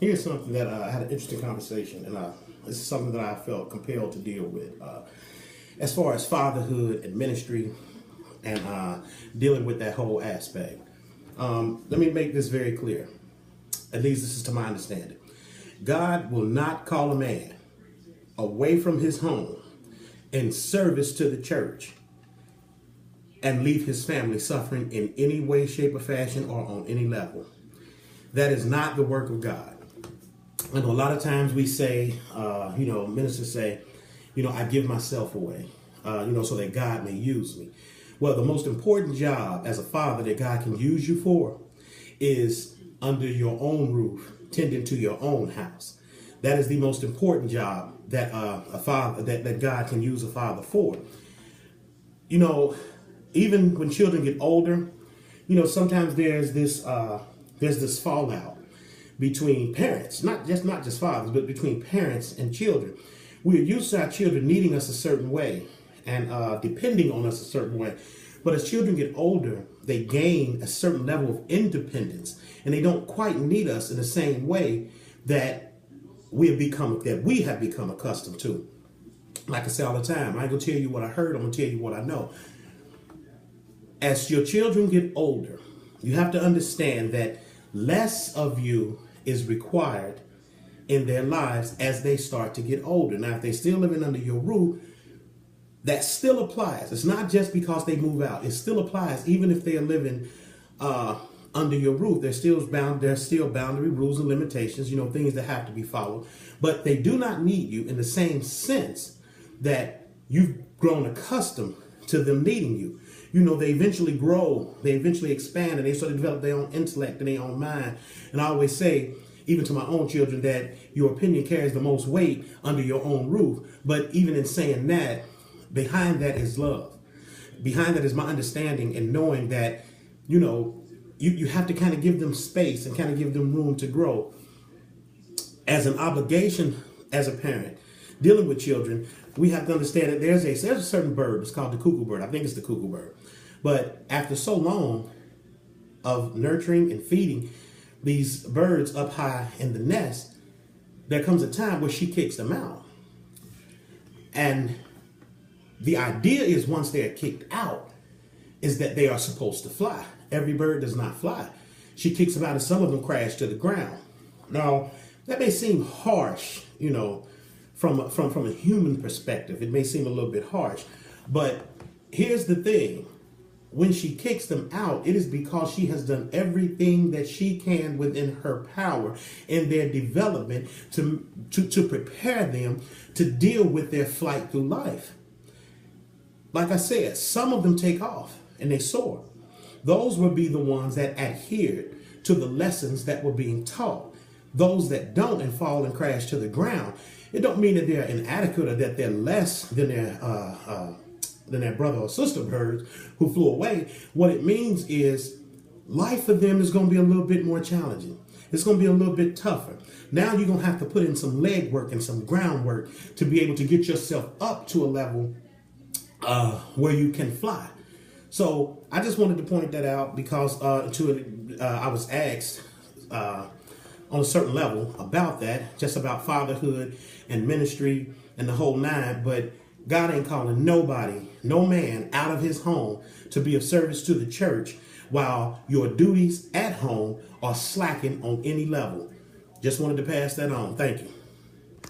Here's something that I had an interesting conversation, and this is something that I felt compelled to deal with. As far as fatherhood and ministry and dealing with that whole aspect. Let me make this very clear. At least this is to my understanding. God will not call a man away from his home in service to the church and leave his family suffering in any way, shape, or fashion or on any level. That is not the work of God. I know a lot of times we say, ministers say, I give myself away, so that God may use me. Well, the most important job as a father that God can use you for is under your own roof, tending to your own house. That is the most important job that a father that God can use a father for. Even when children get older, sometimes there's this fallout between parents, not just fathers, but between parents and children. We're used to our children needing us a certain way and depending on us a certain way. But as children get older, they gain a certain level of independence, and they don't quite need us in the same way that we have become accustomed to. Like I say all the time, I ain't gonna tell you what I heard, I'm gonna tell you what I know. As your children get older, you have to understand that less of you is required in their lives as they start to get older. Now, if they're still living under your roof, that still applies. It's not just because they move out. It still applies even if they are living under your roof. There's still boundary rules and limitations, things that have to be followed. But they do not need you in the same sense that you've grown accustomed to them needing you. They eventually grow, they eventually expand, and they sort of develop their own intellect and their own mind. And I always say, even to my own children, that your opinion carries the most weight under your own roof. But even in saying that, behind that is love. Behind that is my understanding and knowing that, you have to kind of give them space and kind of give them room to grow. As an obligation as a parent, dealing with children, we have to understand that there's a certain bird, it's called the cuckoo bird. I think it's the cuckoo bird. But after so long of nurturing and feeding these birds up high in the nest, there comes a time where she kicks them out. And the idea is once they're kicked out, is that they are supposed to fly. Every bird does not fly. She kicks them out and some of them crash to the ground. Now, that may seem harsh, from a human perspective. It may seem a little bit harsh. But here's the thing. When she kicks them out, it is because she has done everything that she can within her power in their development to prepare them to deal with their flight through life. Like I said, some of them take off and they soar. Those will be the ones that adhered to the lessons that were being taught. Those that don't and fall and crash to the ground, it don't mean that they're inadequate or that they're less than their brother or sister birds who flew away. What it means is life for them is going to be a little bit more challenging. It's going to be a little bit tougher. Now you're going to have to put in some leg work and some groundwork to be able to get yourself up to a level where you can fly. So I just wanted to point that out because I was asked on a certain level about that, just about fatherhood and ministry and the whole nine. But God ain't calling nobody, no man out of his home to be of service to the church while your duties at home are slacking on any level. Just wanted to pass that on. Thank you.